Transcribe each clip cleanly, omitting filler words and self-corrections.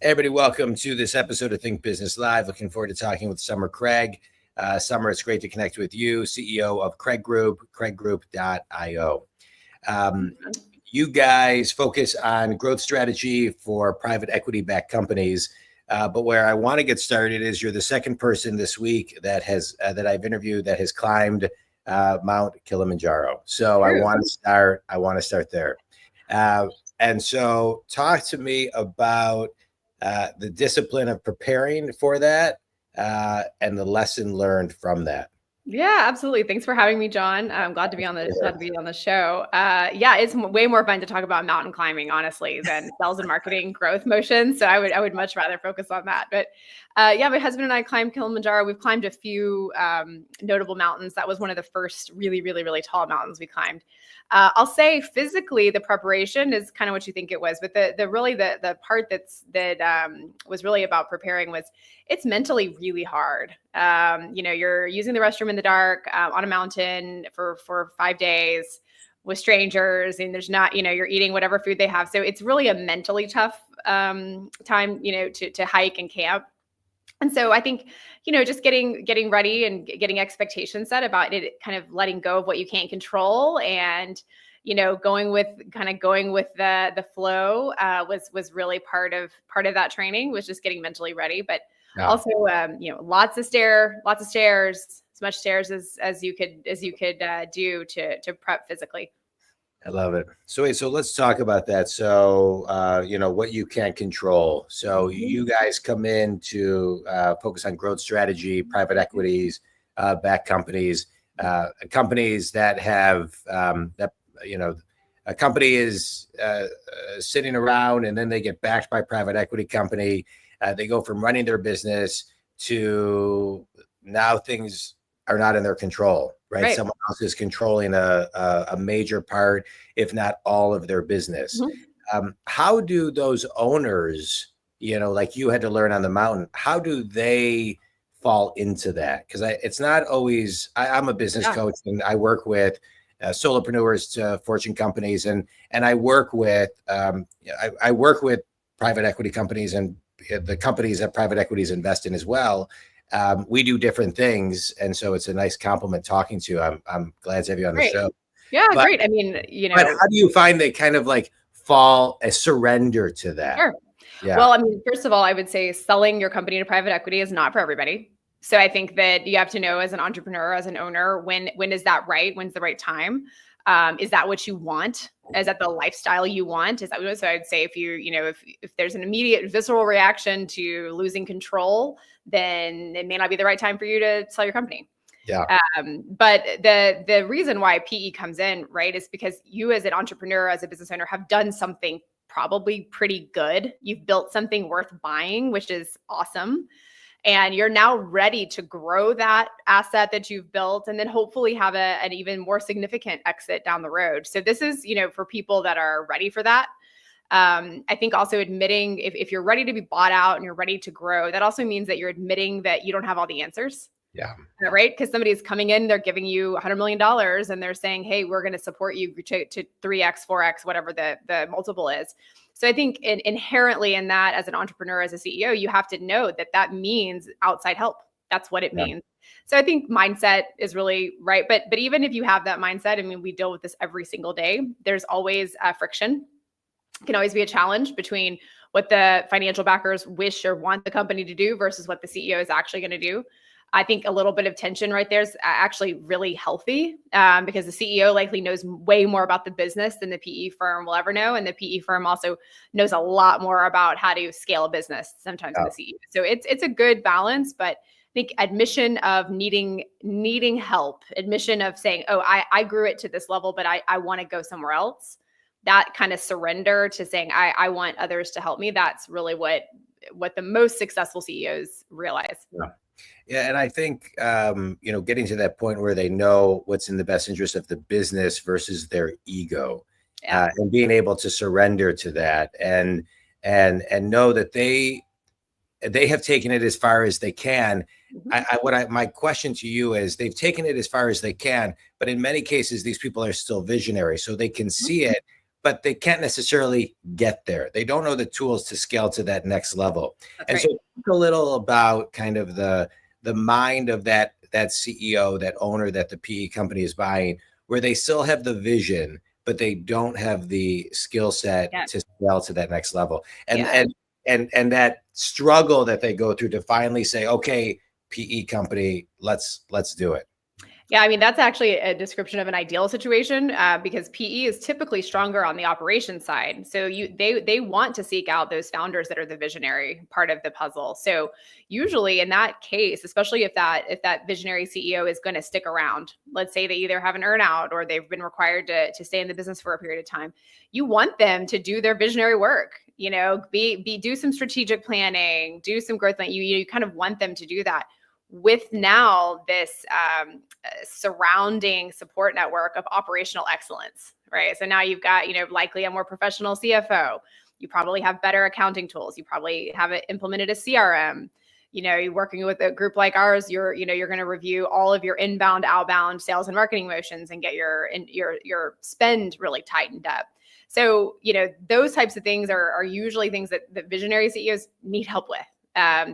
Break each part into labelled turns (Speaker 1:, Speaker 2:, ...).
Speaker 1: Everybody, welcome to this episode of Think Business Live. Looking forward to talking with Summer Craig. Summer, it's great to connect with you, CEO of Craig Group, craiggroup.io. You guys focus on growth strategy for private equity-backed companies, but where I want to get started is you're the second person this week that I've interviewed that has climbed Mount Kilimanjaro. So I want to start there. And so talk to me about the discipline of preparing for that and the lesson learned from that.
Speaker 2: Yeah, absolutely. Thanks for having me, John. I'm glad to be on the show. Yeah, it's way more fun to talk about mountain climbing, honestly, than sales and marketing growth motion. So I would much rather focus on that. But yeah, my husband and I climbed Kilimanjaro. We've climbed a few notable mountains. That was one of the first really, really, really tall mountains we climbed. I'll say physically, the preparation is kind of what you think it was, but the part that was really about preparing was it's mentally really hard. You're using the restroom in the dark on a mountain for 5 days with strangers, and there's not, you're eating whatever food they have. So it's really a mentally tough time, to hike and camp. And so I think, just getting ready and getting expectations set about it, kind of letting go of what you can't control and, going with the flow was really part of that training, was just getting mentally ready. But also, lots of stairs, as much stairs as you could do to prep physically.
Speaker 1: I love it. So let's talk about that. So, what you can't control. So you guys come in to focus on growth strategy, private equities, backed companies, companies that have a company is sitting around and then they get backed by private equity company. They go from running their business to now things are not in their control, right? Someone else is controlling a major part, if not all of their business. Mm-hmm. How do those owners, like you had to learn on the mountain, how do they fall into that? Because it's not always, I'm a business coach and I work with solopreneurs to Fortune companies. And I work with, I work with private equity companies and the companies that private equities invest in as well. We do different things. And so it's a nice compliment talking to you. I'm glad to have you on the show.
Speaker 2: Yeah, great. I mean,
Speaker 1: But how do you find they kind of like surrender to that?
Speaker 2: Sure. Yeah. Well, I mean, first of all, I would say selling your company to private equity is not for everybody. So I think that you have to know as an entrepreneur, as an owner, when is that right? When's the right time? Is that what you want? Is that the lifestyle you want? Is that so? I'd say if there's an immediate visceral reaction to losing control, then it may not be the right time for you to sell your company.
Speaker 1: Yeah.
Speaker 2: But the reason why PE comes in, right, is because you as an entrepreneur, as a business owner, have done something probably pretty good. You've built something worth buying, which is awesome. And you're now ready to grow that asset that you've built and then hopefully have an even more significant exit down the road. So this is, for people that are ready for that. I think also admitting if you're ready to be bought out and you're ready to grow, that also means that you're admitting that you don't have all the answers.
Speaker 1: Yeah.
Speaker 2: Right. Because somebody's coming in, they're giving you $100 million and they're saying, hey, we're going to support you to 3x, 4x, whatever the multiple is. So I think inherently in that, as an entrepreneur, as a CEO, you have to know that means outside help. That's what it means. So I think mindset is really right. But even if you have that mindset, I mean, we deal with this every single day. There's always friction. It can always be a challenge between what the financial backers wish or want the company to do versus what the CEO is actually going to do. I think a little bit of tension right there is actually really healthy because the CEO likely knows way more about the business than the PE firm will ever know. And the PE firm also knows a lot more about how to scale a business sometimes than the CEO. So it's a good balance, but I think admission of needing help, admission of saying, oh, I grew it to this level, but I want to go somewhere else. That kind of surrender to saying, I want others to help me. That's really what the most successful CEOs realize.
Speaker 1: Yeah. And I think, getting to that point where they know what's in the best interest of the business versus their ego, and being able to surrender to that and know that they have taken it as far as they can. Mm-hmm. My question to you is, they've taken it as far as they can, but in many cases, these people are still visionary, so they can see it, but they can't necessarily get there. They don't know the tools to scale to that next level. And so talk a little about kind of the mind of that CEO, that owner that the PE company is buying, where they still have the vision, but they don't have the skill set to scale to that next level. And that struggle that they go through to finally say, okay, PE company, let's do it.
Speaker 2: Yeah, I mean, that's actually a description of an ideal situation because PE is typically stronger on the operations side. So they want to seek out those founders that are the visionary part of the puzzle. So usually in that case, especially if that visionary CEO is going to stick around, let's say they either have an earnout or they've been required to stay in the business for a period of time, you want them to do their visionary work. Do some strategic planning, do some growth planning. You kind of want them to do that. With now this surrounding support network of operational excellence, right? So now you've got, likely a more professional CFO. You probably have better accounting tools. You probably have implemented a CRM. You're working with a group like ours. You're going to review all of your inbound, outbound sales and marketing motions and get your spend really tightened up. So, those types of things are usually things that the visionary CEOs need help with.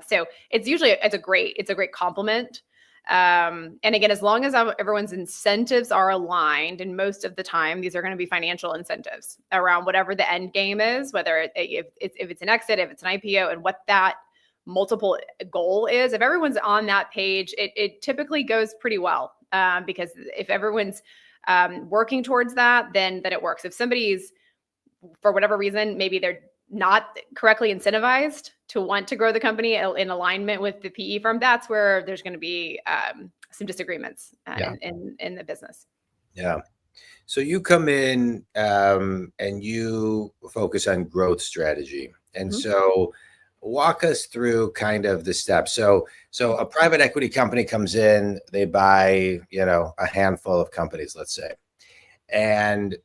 Speaker 2: So it's a great compliment. And again, as long as everyone's incentives are aligned, and most of the time, these are going to be financial incentives around whatever the end game is, whether if it's an exit, if it's an IPO, and what that multiple goal is. If everyone's on that page, it typically goes pretty well, because if everyone's working towards that, then it works. If somebody's, for whatever reason, maybe they're not correctly incentivized to want to grow the company in alignment with the PE firm, that's where there's going to be some disagreements in the business.
Speaker 1: Yeah. So you come in and you focus on growth strategy. And so walk us through kind of the steps. So a private equity company comes in, they buy, a handful of companies, let's say. And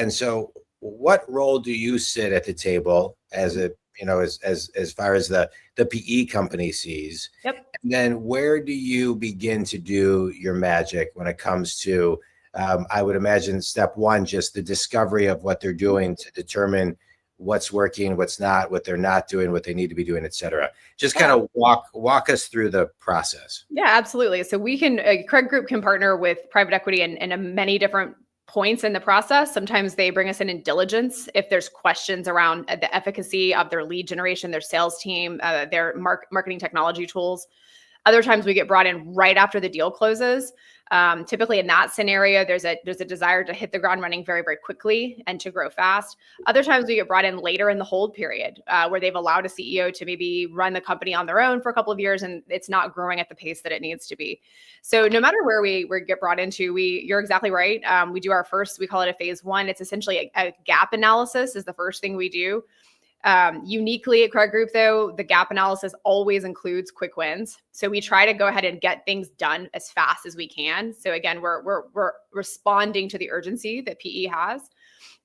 Speaker 1: so what role do you sit at the table as as far as the PE company sees?
Speaker 2: Yep.
Speaker 1: And then where do you begin to do your magic when it comes to, I would imagine step one, just the discovery of what they're doing to determine what's working, what's not, what they're not doing, what they need to be doing, et cetera. Just kind of walk us through the process.
Speaker 2: Yeah, absolutely. So Craig Group can partner with private equity in many different points in the process. Sometimes they bring us in diligence if there's questions around the efficacy of their lead generation, their sales team, their marketing technology tools. Other times we get brought in right after the deal closes. Typically in that scenario, there's a desire to hit the ground running very, very quickly and to grow fast. Other times we get brought in later in the hold period, where they've allowed a CEO to maybe run the company on their own for a couple of years and it's not growing at the pace that it needs to be. So no matter where we get brought into, you're exactly right. We do our first, we call it a phase one. It's essentially a gap analysis is the first thing we do. Uniquely at Craig Group, though, the gap analysis always includes quick wins. So we try to go ahead and get things done as fast as we can. So again, we're responding to the urgency that PE has.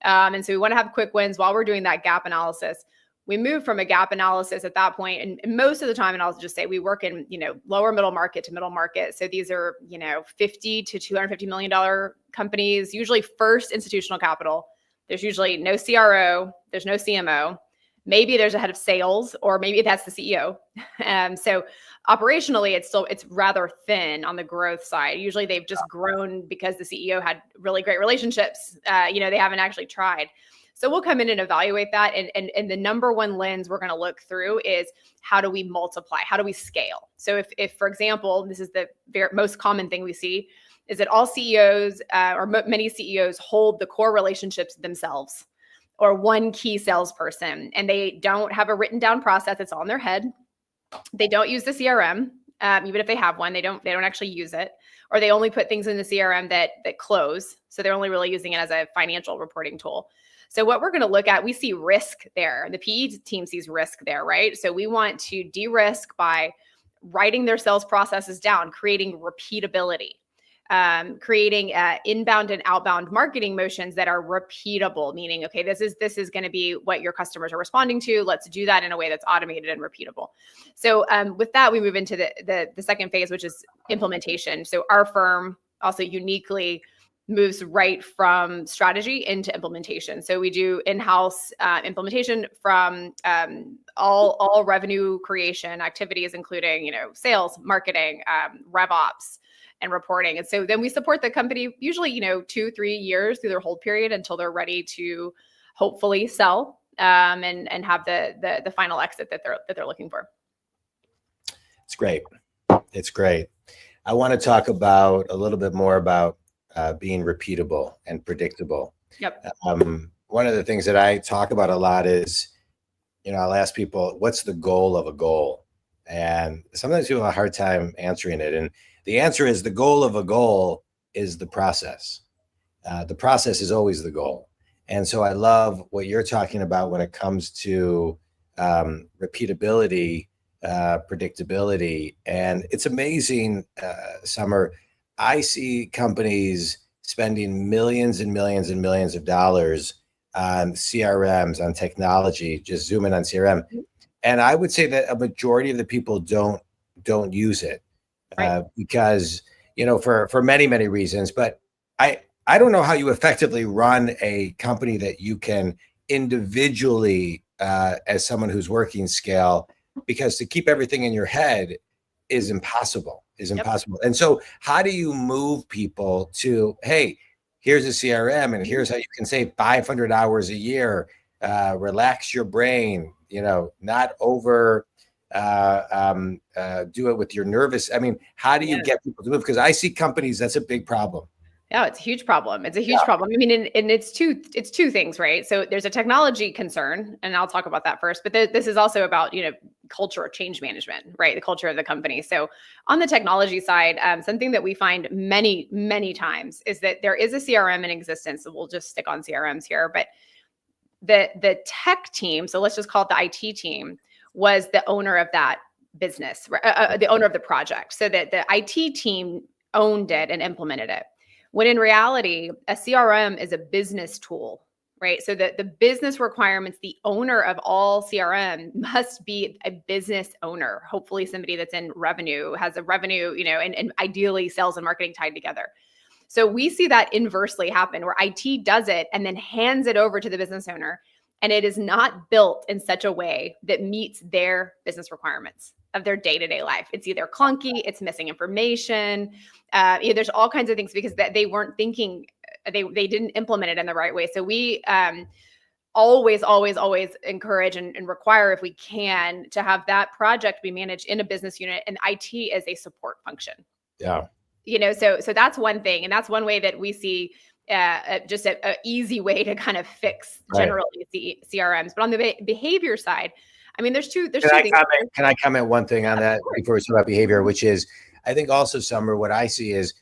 Speaker 2: And so we want to have quick wins while we're doing that gap analysis. We move from a gap analysis at that point, and most of the time, and I'll just say we work in, lower middle market to middle market. So these are, $50 to $250 million companies, usually first institutional capital. There's usually no CRO, there's no CMO. Maybe there's a head of sales, or maybe that's the CEO. So operationally, it's rather thin on the growth side. Usually they've just grown because the CEO had really great relationships. They haven't actually tried. So we'll come in and evaluate that. And the number one lens we're going to look through is how do we multiply? How do we scale? So if for example, this is the most common thing we see, is that all CEOs or many CEOs hold the core relationships themselves, or one key salesperson, and they don't have a written down process. It's all in their head. They don't use the CRM. Even if they have one, they don't actually use it, or they only put things in the CRM that close. So they're only really using it as a financial reporting tool. So what we're going to look at, we see risk there. The PE team sees risk there, right? So we want to de-risk by writing their sales processes down, creating repeatability. Creating inbound and outbound marketing motions that are repeatable, meaning, okay, this is going to be what your customers are responding to. Let's do that in a way that's automated and repeatable. So with that, we move into the second phase, which is implementation. So our firm also uniquely moves right from strategy into implementation. So we do in-house implementation from all revenue creation activities, including, sales, marketing, rev ops, and reporting. And so then we support the company usually, 2-3 years through their hold period until they're ready to hopefully sell and have the final exit that they're looking for.
Speaker 1: It's great. It's great. I want to talk about a little bit more about being repeatable and predictable.
Speaker 2: Yep.
Speaker 1: One of the things that I talk about a lot is, I'll ask people, what's the goal of a goal? And sometimes people have a hard time answering it. And the answer is the goal of a goal is the process. The process is always the goal. And so I love what you're talking about when it comes to repeatability, predictability. And it's amazing, Summer. I see companies spending millions and millions and millions of dollars on CRMs, on technology, just zoom in on CRM. And I would say that a majority of the people don't use it because, for many, many reasons. But I don't know how you effectively run a company that you can individually, as someone who's working scale, because to keep everything in your head is impossible. And so how do you move people to, hey, here's a CRM and here's how you can save 500 hours a year, relax your brain, not over do it with your nervous. I mean, how do you get people to move? Because I see companies, that's a big problem.
Speaker 2: Yeah, it's a huge problem. It's a huge problem. I mean, and it's two things, right? So there's a technology concern, and I'll talk about that first. But this is also about, culture change management, right? The culture of the company. So on the technology side, something that we find many, many times is that there is a CRM in existence. So we'll just stick on CRMs here. But the tech team, so let's just call it the IT team, was the owner of that business, the owner of the project. So that the IT team owned it and implemented it. When in reality, a CRM is a business tool, right? So the business requirements, the owner of all CRM must be a business owner, hopefully somebody that's in revenue, has a revenue, and ideally sales and marketing tied together. So we see that inversely happen where IT does it and then hands it over to the business owner. And it is not built in such a way that meets their business requirements of their day-to-day life. It's either clunky, it's missing information. There's all kinds of things because they weren't thinking, they didn't implement it in the right way. So we always encourage and require, if we can, to have that project be managed in a business unit and IT as a support function.
Speaker 1: Yeah.
Speaker 2: So that's one thing. And that's one way that we see just a easy way to kind of fix generally CRMs. But on the behavior side, I mean, there's two things.
Speaker 1: Can I comment one thing on that before we talk about behavior, which is, I think also, Summer, what I see is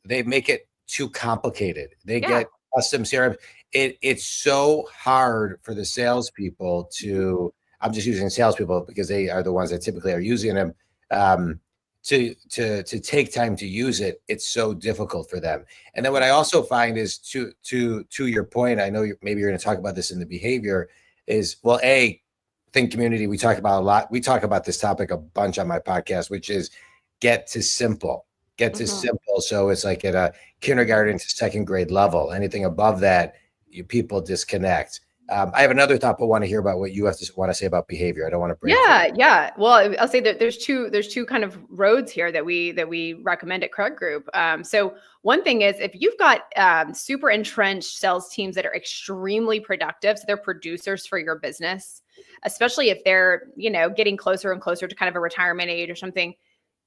Speaker 1: they make it too complicated. They get custom CRM. It's so hard for the salespeople to, I'm just using salespeople because they are the ones that typically are using them, to take time to use it. It's so difficult for them. And then what I also find is to your point, I know maybe you're going to talk about this in the behavior, is, well, Think Community, we talk about a lot. We talk about this topic a bunch on my podcast, which is get to simple. So it's like at a kindergarten to second grade level. Anything above that, people disconnect. I have another thought, but want to hear about what you want to say about behavior. I don't want to break.
Speaker 2: Yeah. Well, I'll say that there's two kind of roads here that we recommend at Krug Group. So one thing is, if you've got super entrenched sales teams that are extremely productive, so they're producers for your business, especially if they're, getting closer and closer to kind of a retirement age or something,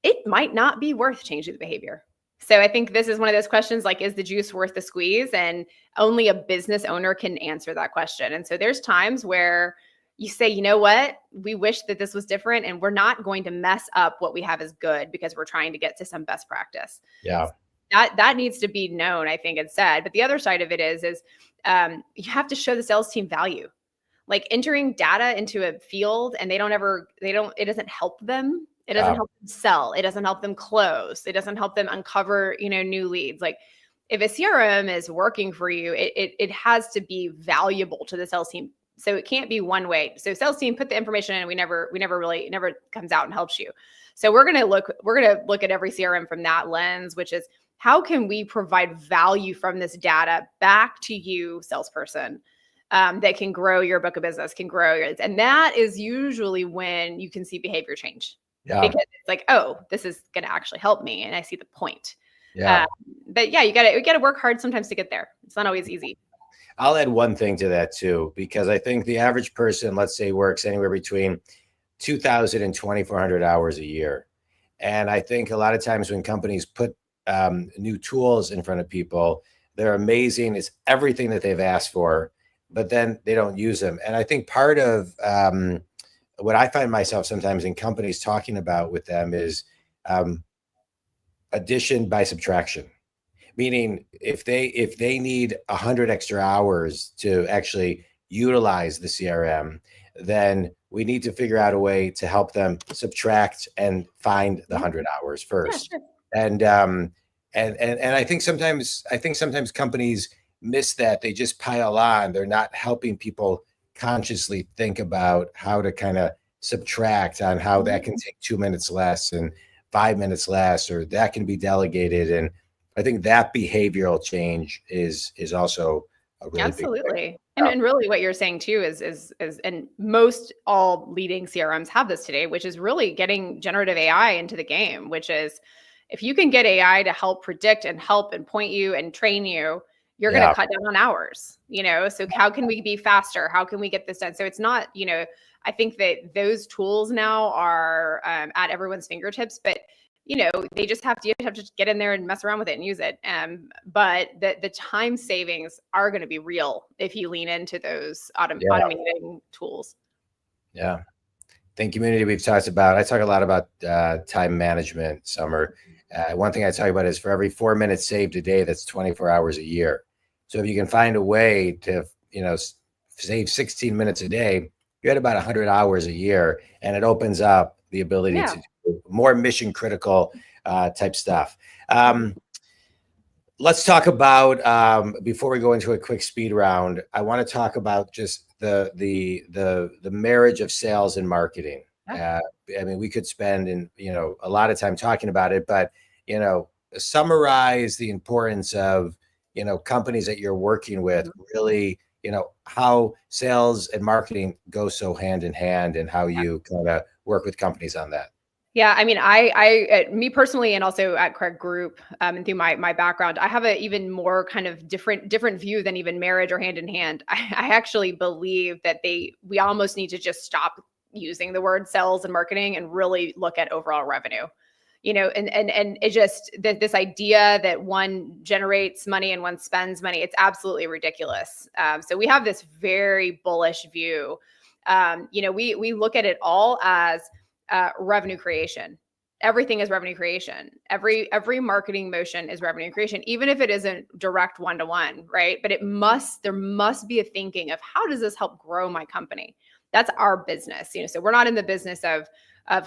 Speaker 2: it might not be worth changing the behavior. So I think this is one of those questions, like, is the juice worth the squeeze? And only a business owner can answer that question. And so there's times where you say, you know what, we wish that this was different, and we're not going to mess up what we have is good because we're trying to get to some best practice.
Speaker 1: Yeah.
Speaker 2: That needs to be known, I think, and said. But the other side of it is you have to show the sales team value. Like entering data into a field and it doesn't help them. It doesn't help them sell. It doesn't help them close. It doesn't help them uncover, new leads. Like if a CRM is working for you, it has to be valuable to the sales team. So it can't be one way. So sales team, put the information in, and never comes out and helps you. So we're going to look at every CRM from that lens, which is, how can we provide value from this data back to you, salesperson, that can grow your book of business, can grow your, and that is usually when you can see behavior change.
Speaker 1: Yeah.
Speaker 2: Because it's like, oh, this is going to actually help me, and I see the point.
Speaker 1: Yeah.
Speaker 2: But yeah, you gotta work hard sometimes to get there. It's not always easy.
Speaker 1: I'll add one thing to that too, because I think the average person, let's say, works anywhere between 2,000 and 2,400 hours a year. And I think a lot of times when companies put new tools in front of people, they're amazing. It's everything that they've asked for, but then they don't use them. And I think part of what I find myself sometimes in companies talking about with them is addition by subtraction. Meaning if they need 100 extra hours to actually utilize the CRM, then we need to figure out a way to help them subtract and find the 100 hours first.
Speaker 2: Yeah, sure.
Speaker 1: And I think sometimes companies miss that. They just pile on. They're not helping people consciously think about how to kind of subtract on how that can take 2 minutes less and 5 minutes less, or that can be delegated. And I think that behavioral change is also a really
Speaker 2: absolutely
Speaker 1: big
Speaker 2: thing. And really what you're saying too is and most all leading CRMs have this today, which is really getting generative AI into the game, which is if you can get AI to help predict and help and point you and train you, you're going to cut down on hours, so how can we be faster? How can we get this done? So it's not, I think that those tools now are at everyone's fingertips, but they just have to just get in there and mess around with it and use it. But the time savings are going to be real if you lean into those automating tools.
Speaker 1: Yeah. Think community we've talked about. I talk a lot about time management, Summer. One thing I talk about is for every 4 minutes saved a day, that's 24 hours a year. So if you can find a way to, save 16 minutes a day, you're at about 100 hours a year, and it opens up the ability to do more mission critical type stuff. Let's talk about before we go into a quick speed round. I want to talk about just the marriage of sales and marketing. I mean, we could spend a lot of time talking about it, but summarize the importance of companies that you're working with, really how sales and marketing go so hand in hand, and how you kind of work with companies on that.
Speaker 2: Yeah, I mean, me personally, and also at Craig Group, and through my background, I have an even more kind of different view than even marriage or hand in hand. I actually believe that we almost need to just stop using the word sales and marketing and really look at overall revenue. And it just this idea that one generates money and one spends money, it's absolutely ridiculous. So we have this very bullish view. We look at it all as revenue creation. Everything is revenue creation. Every marketing motion is revenue creation, even if it isn't direct one-to-one, right? But there must be a thinking of how does this help grow my company? That's our business. So we're not in the business of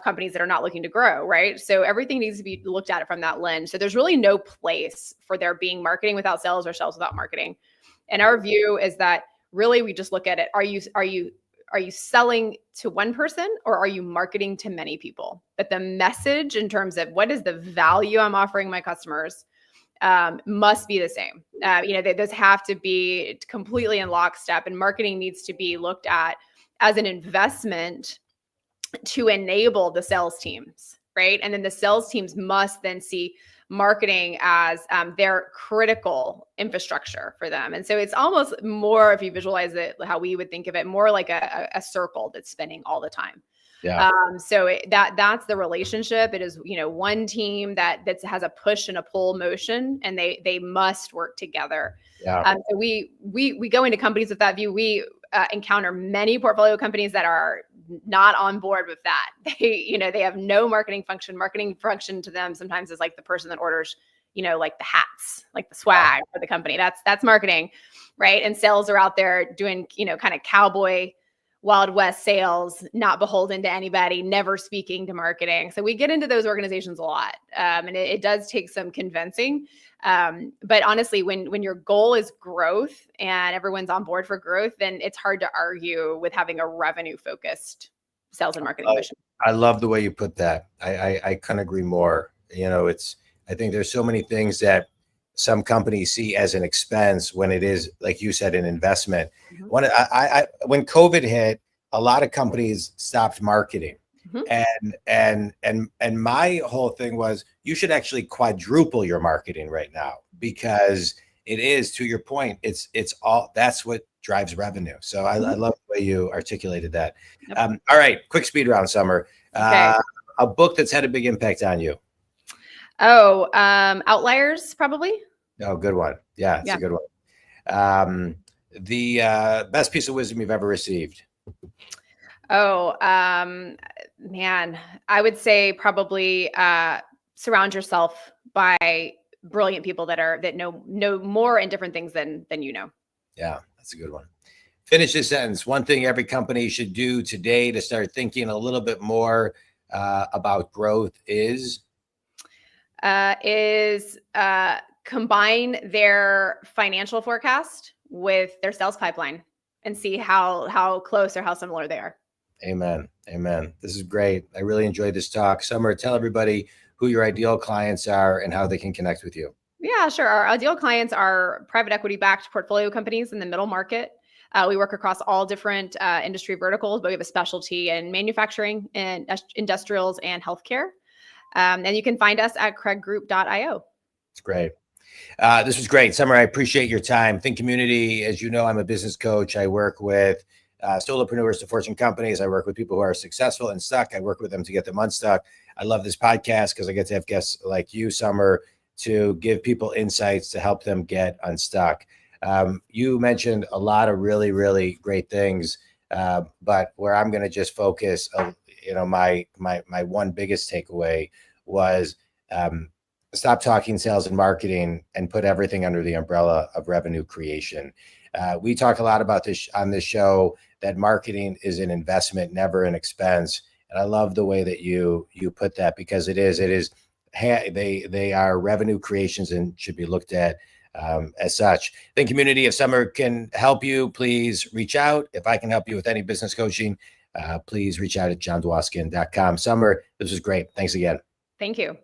Speaker 2: companies that are not looking to grow, right? So everything needs to be looked at it from that lens. So there's really no place for there being marketing without sales or sales without marketing. And our view is that really we just look at it. Are you selling to one person, or are you marketing to many people? But the message in terms of what is the value I'm offering my customers must be the same. Those have to be completely in lockstep, and marketing needs to be looked at as an investment to enable the sales teams, right? And then the sales teams must then see marketing as their critical infrastructure for them. And so it's almost more, if you visualize it, how we would think of it, more like a circle that's spinning all the time.
Speaker 1: Yeah.
Speaker 2: So that's the relationship. It is, one team that has a push and a pull motion, and they must work together.
Speaker 1: Yeah.
Speaker 2: So we go into companies with that view. We encounter many portfolio companies that are not on board with that. They have no marketing function. Marketing function to them sometimes is like the person that orders, like the hats, like the swag for the company. That's marketing, right? And sales are out there doing, kind of cowboy Wild West sales, not beholden to anybody, never speaking to marketing. So we get into those organizations a lot. And it does take some convincing. But honestly, when your goal is growth and everyone's on board for growth, then it's hard to argue with having a revenue focused sales and marketing mission.
Speaker 1: I love the way you put that. I couldn't agree more. It's I think there's so many things that some companies see as an expense when it is, like you said, an investment. When COVID hit, a lot of companies stopped marketing. And my whole thing was, you should actually quadruple your marketing right now, because it is, to your point, it's all, that's what drives revenue. So I love the way you articulated that. All right, quick speed round, Summer.
Speaker 2: Okay.
Speaker 1: A book that's had a big impact on you.
Speaker 2: Oh, Outliers, probably.
Speaker 1: Oh, good one. Yeah, it's a good one. The best piece of wisdom you've ever received.
Speaker 2: Oh, man, I would say probably surround yourself by brilliant people that know more and different things than you know.
Speaker 1: Yeah, that's a good one. Finish this sentence. One thing every company should do today to start thinking a little bit more about growth is
Speaker 2: combine their financial forecast with their sales pipeline and see how close or how similar they are.
Speaker 1: Amen. Amen. This is great. I really enjoyed this talk. Summer, tell everybody who your ideal clients are and how they can connect with you.
Speaker 2: Yeah, sure. Our ideal clients are private equity backed portfolio companies in the middle market. We work across all different industry verticals, but we have a specialty in manufacturing and industrials and healthcare. And you can find us at craiggroup.io.
Speaker 1: It's great. This was great. Summer, I appreciate your time. Think Community, as you know, I'm a business coach. I work with solopreneurs to Fortune companies. I work with people who are successful and stuck. I work with them to get them unstuck. I love this podcast because I get to have guests like you, Summer, to give people insights to help them get unstuck. You mentioned a lot of really, really great things, but where I'm going to just focus, my one biggest takeaway was stop talking sales and marketing and put everything under the umbrella of revenue creation. We talk a lot about this on this show, that marketing is an investment, never an expense. And I love the way that you put that, because it is they are revenue creations and should be looked at as such. Think Community, if Summer can help you, please reach out. If I can help you with any business coaching, please reach out at jondwoskin.com. Summer, this was great. Thanks again.
Speaker 2: Thank you.